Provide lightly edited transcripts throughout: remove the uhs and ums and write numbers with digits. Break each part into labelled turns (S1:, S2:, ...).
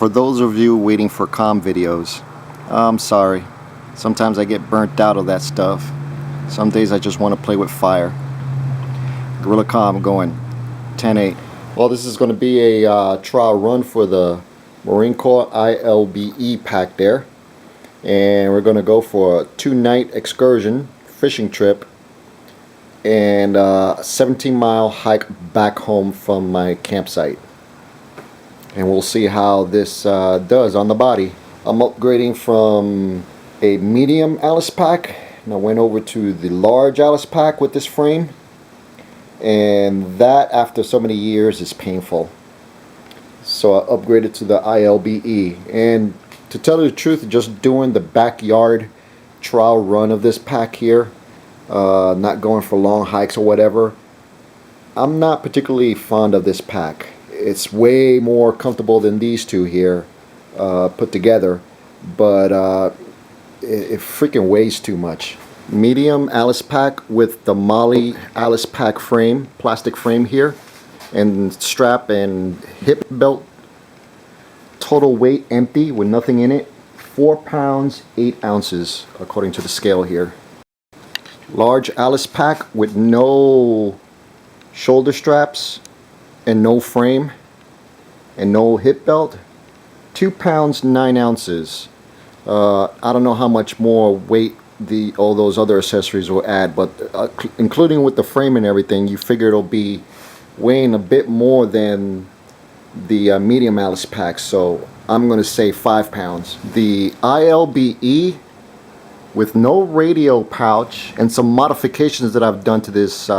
S1: For those of you waiting for comm videos, I'm sorry. Sometimes I get burnt out of that stuff. Some days I just want to play with fire. Gorilla Comm going 10-8. Well, this is going to be a trial run for the Marine Corps ILBE pack there. And we're going to go for a 2-night excursion fishing trip and a 17-mile hike back home from my campsite. And we'll see how this does on the body. I'm upgrading from a medium Alice pack and I went over to the large Alice pack with this frame, and that after so many years is painful. So I upgraded to the ILBE, and to tell you the truth, just doing the backyard trial run of this pack here, not going for long hikes or whatever, I'm not particularly fond of this pack. It's way more comfortable than these two here put together, but it freaking weighs too much. Medium Alice pack with the Molly Alice pack frame, plastic frame here, and strap and hip belt. Total weight empty with nothing in it, 4 pounds 8 ounces according to the scale here. Large Alice pack with no shoulder straps and no frame and no hip belt, 2 pounds 9 ounces. I don't know how much more weight all those other accessories will add, but including with the frame and everything, you figure it'll be weighing a bit more than the medium Alice pack, so I'm going to say 5 pounds. The ILBE with no radio pouch and some modifications that I've done to this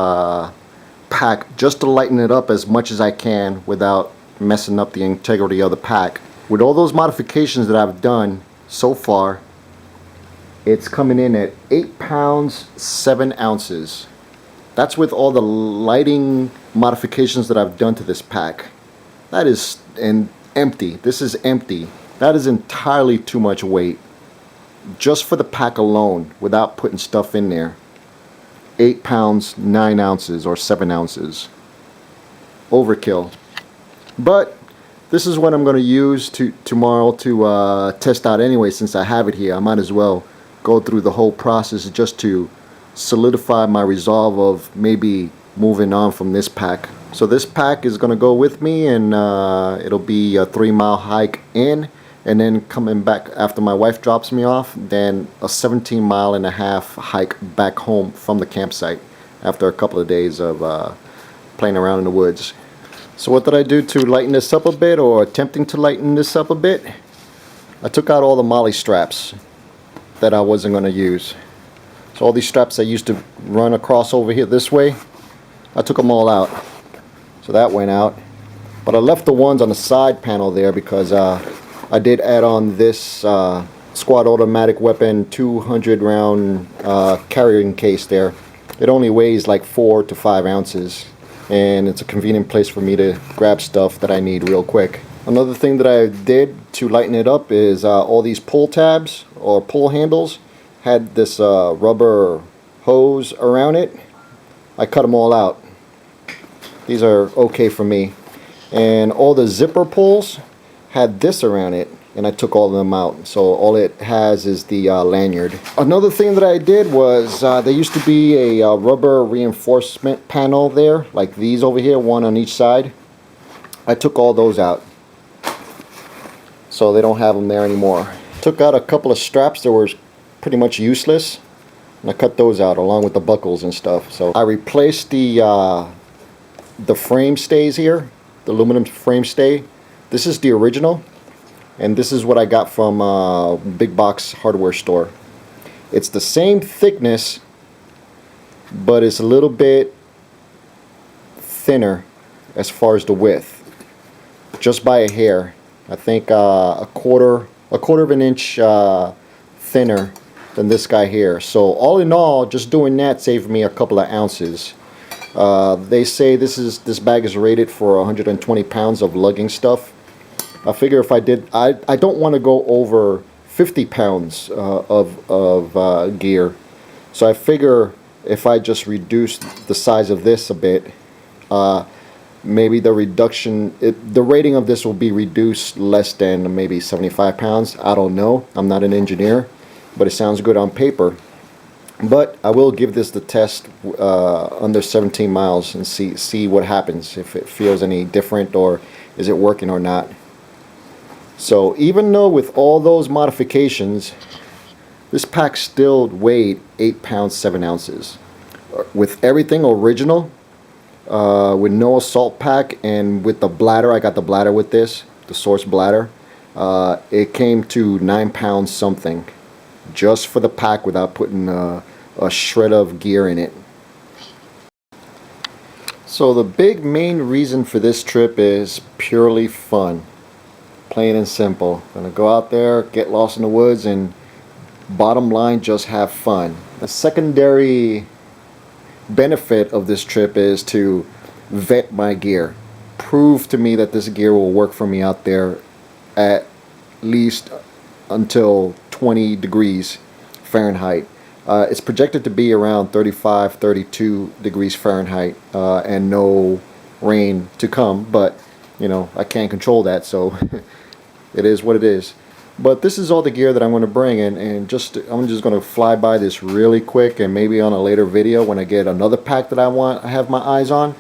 S1: pack just to lighten it up as much as I can without messing up the integrity of the pack. With all those modifications that I've done so far, it's coming in at 8 pounds 7 ounces. That's with all the lighting modifications that I've done to this pack. That is empty. This is empty. That is entirely too much weight just for the pack alone without putting stuff in there. 8 pounds 9 ounces or 7 ounces. Overkill. But this is what I'm going to use tomorrow to test out anyway. Since I have it here, I might as well go through the whole process just to solidify my resolve of maybe moving on from this pack. So this pack is going to go with me, and it'll be a 3-mile hike in, and then coming back after my wife drops me off, then a 17-mile-and-a-half hike back home from the campsite after a couple of days of playing around in the woods. So what did I do to lighten this up a bit, or attempting to lighten this up a bit? I took out all the Molly straps that I wasn't going to use. So all these straps I used to run across over here this way, I took them all out. So that went out. But I left the ones on the side panel there because I did add on this squad automatic weapon 200 round carrying case there. It only weighs like 4 to 5 ounces. And it's a convenient place for me to grab stuff that I need real quick. Another thing that I did to lighten it up is all these pull tabs or pull handles had this rubber hose around it. I cut them all out. These are okay for me. And all the zipper pulls had this around it, and I took all of them out. So all it has is the lanyard. Another thing that I did was there used to be a rubber reinforcement panel there, like these over here, one on each side. I took all those out, so they don't have them there anymore. Took out a couple of straps that were pretty much useless, and I cut those out along with the buckles and stuff. So I replaced the frame stays here, the aluminum frame stay. This is the original, and this is what I got from a big box hardware store. It's the same thickness, but it's a little bit thinner as far as the width, just by a hair. I think a quarter of an inch thinner than this guy here. So all in all, just doing that saved me a couple of ounces. They say this bag is rated for 120 pounds of lugging stuff. I figure if I did, I don't want to go over 50 pounds of gear. So I figure if I just reduce the size of this a bit, maybe the reduction, the rating of this will be reduced less than maybe 75 pounds. I don't know. I'm not an engineer, but it sounds good on paper. But I will give this the test under 17 miles and see what happens, if it feels any different or is it working or not. So even though with all those modifications, this pack still weighed 8 pounds 7 ounces. With everything original, with no assault pack, and with the bladder, I got the bladder with this, the source bladder, it came to 9 pounds something just for the pack without putting a shred of gear in it. So the big main reason for this trip is purely fun, plain and simple. Gonna go out there, get lost in the woods, and bottom line, just have fun. The secondary benefit of this trip is to vet my gear, prove to me that this gear will work for me out there at least until 20 degrees Fahrenheit. It's projected to be around 35, 32 degrees Fahrenheit, and no rain to come, but you know, I can't control that, so it is what it is. But this is all the gear that I'm going to bring, and I'm just going to fly by this really quick, and maybe on a later video when I get another pack that I have my eyes on,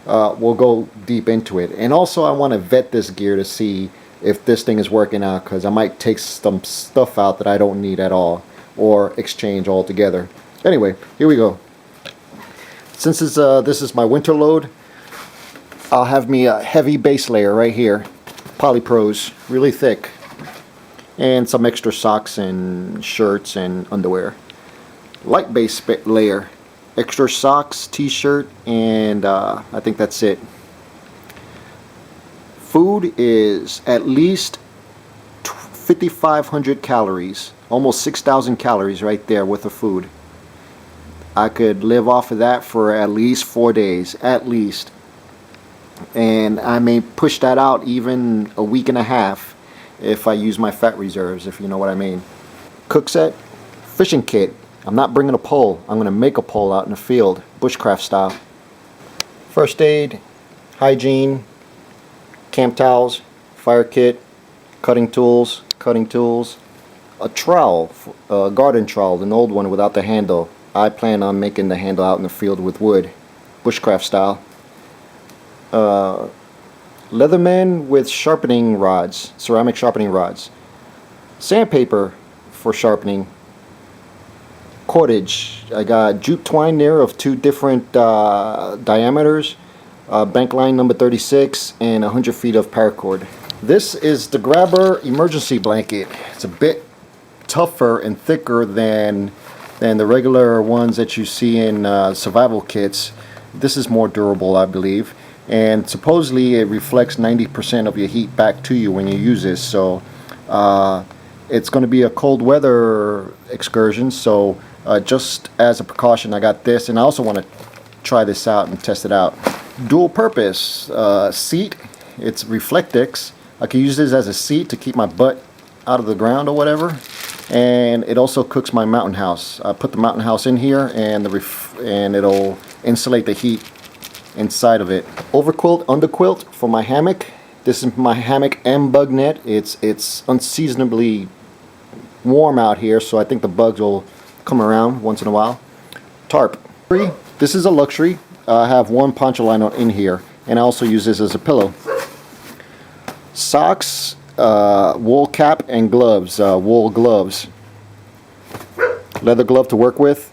S1: we'll go deep into it. And also I want to vet this gear to see if this thing is working out, because I might take some stuff out that I don't need at all, or exchange altogether. Anyway, here we go. Since this is my winter load, I'll have me a heavy base layer right here, Polypros, really thick, and some extra socks and shirts and underwear. Light base layer, extra socks, t-shirt, and I think that's it. Food is at least 5,500 calories, almost 6,000 calories right there with the food. I could live off of that for at least 4 days, at least. And I may push that out even a week and a half if I use my fat reserves, if you know what I mean. Cook set, fishing kit. I'm not bringing a pole. I'm going to make a pole out in the field, bushcraft style. First aid, hygiene, camp towels, fire kit, cutting tools, a trowel, a garden trowel, an old one without the handle. I plan on making the handle out in the field with wood, bushcraft style. Leatherman with sharpening rods, ceramic sharpening rods. Sandpaper for sharpening. Cordage. I got jute twine there of 2 different diameters. Bank line number 36 and 100 feet of paracord. This is the Grabber emergency blanket. It's a bit tougher and thicker than the regular ones that you see in survival kits. This is more durable, I believe, and supposedly it reflects 90% of your heat back to you when you use this. So it's going to be a cold weather excursion, so just as a precaution I got this, and I also want to try this out and test it out. Dual purpose seat. It's Reflectix. I can use this as a seat to keep my butt out of the ground or whatever, and it also cooks my mountain house. I put the mountain house in here, and and it'll insulate the heat inside of it. Overquilt, underquilt for my hammock. This is my hammock and bug net. It's unseasonably warm out here, so I think the bugs will come around once in a while. Tarp. This is a luxury. I have one poncho liner in here, and I also use this as a pillow. Socks, wool cap, and gloves, wool gloves. Leather glove to work with.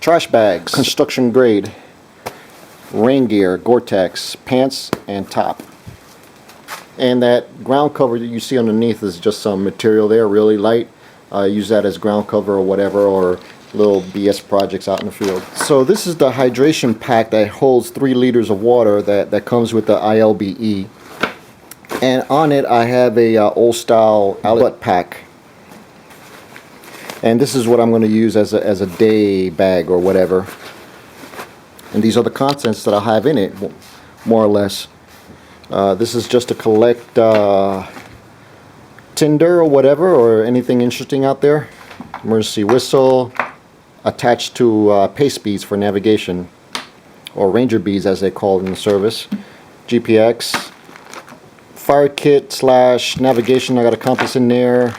S1: Trash bags, construction grade. Rain gear, Gore-Tex, pants, and top. And that ground cover that you see underneath is just some material there, really light. Use that as ground cover or whatever, or little BS projects out in the field. So this is the hydration pack that holds 3 liters of water that comes with the ILBE. And on it I have a old style outlet pack. And this is what I'm going to use as a day bag or whatever. And these are the contents that I have in it, more or less. This is just to collect tinder or whatever, or anything interesting out there. Emergency whistle, attached to pace beads for navigation, or ranger beads as they call it in the service. GPX, fire kit / navigation. I got a compass in there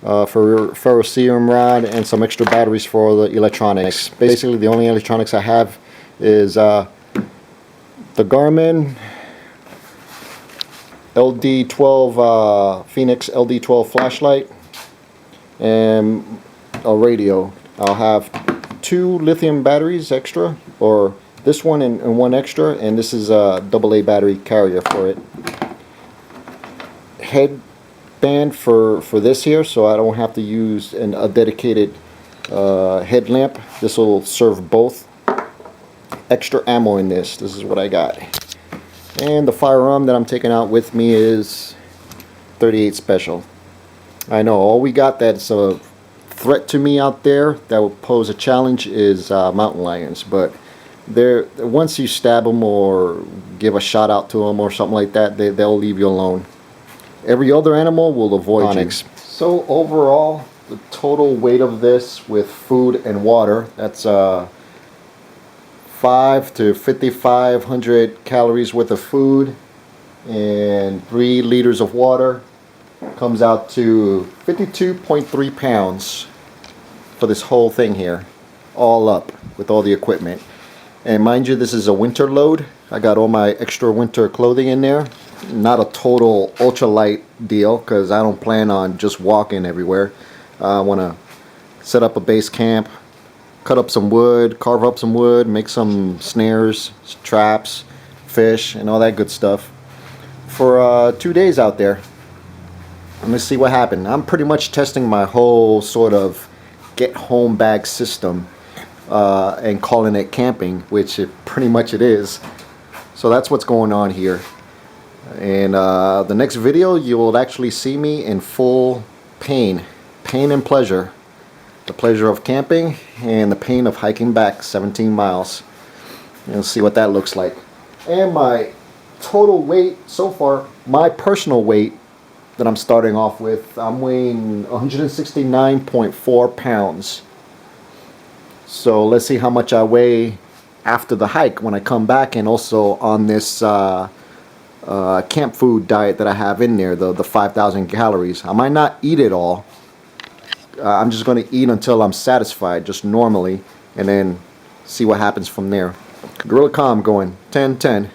S1: for ferrocerium rod and some extra batteries for the electronics. Basically the only electronics I have is the Garmin LD12 Phoenix LD12 flashlight and a radio. I'll have 2 lithium batteries extra, or this one and one extra, and this is a AA battery carrier for it. Headband for this here, so I don't have to use a dedicated headlamp. This will serve both. Extra ammo in this. This is what I got. And the firearm that I'm taking out with me is 38 Special. I know all we got that's a threat to me out there that will pose a challenge is mountain lions, but once you stab them or give a shot out to them or something like that, they'll leave you alone. Every other animal will avoid you. So overall, the total weight of this with food and water, that's 5 to 5,500 calories worth of food and 3 liters of water, comes out to 52.3 pounds for this whole thing here, all up with all the equipment. And mind you, this is a winter load. I got all my extra winter clothing in there. Not a total ultralight deal, because I don't plan on just walking everywhere. I want to set up a base camp, cut up some wood, carve up some wood, make some snares, traps, fish, and all that good stuff for 2 days out there. Let's see what happened. I'm pretty much testing my whole sort of get home bag system and calling it camping, which pretty much it is. So that's what's going on here. And the next video you will actually see me in full pain and pleasure. The pleasure of camping and the pain of hiking back 17 miles. You'll see what that looks like. And my total weight so far, my personal weight that I'm starting off with, I'm weighing 169.4 pounds. So let's see how much I weigh after the hike when I come back, and also on this camp food diet that I have in there, the 5,000 calories. I might not eat it all. I'm just going to eat until I'm satisfied, just normally, and then see what happens from there. Gorilla Comm going 10-10.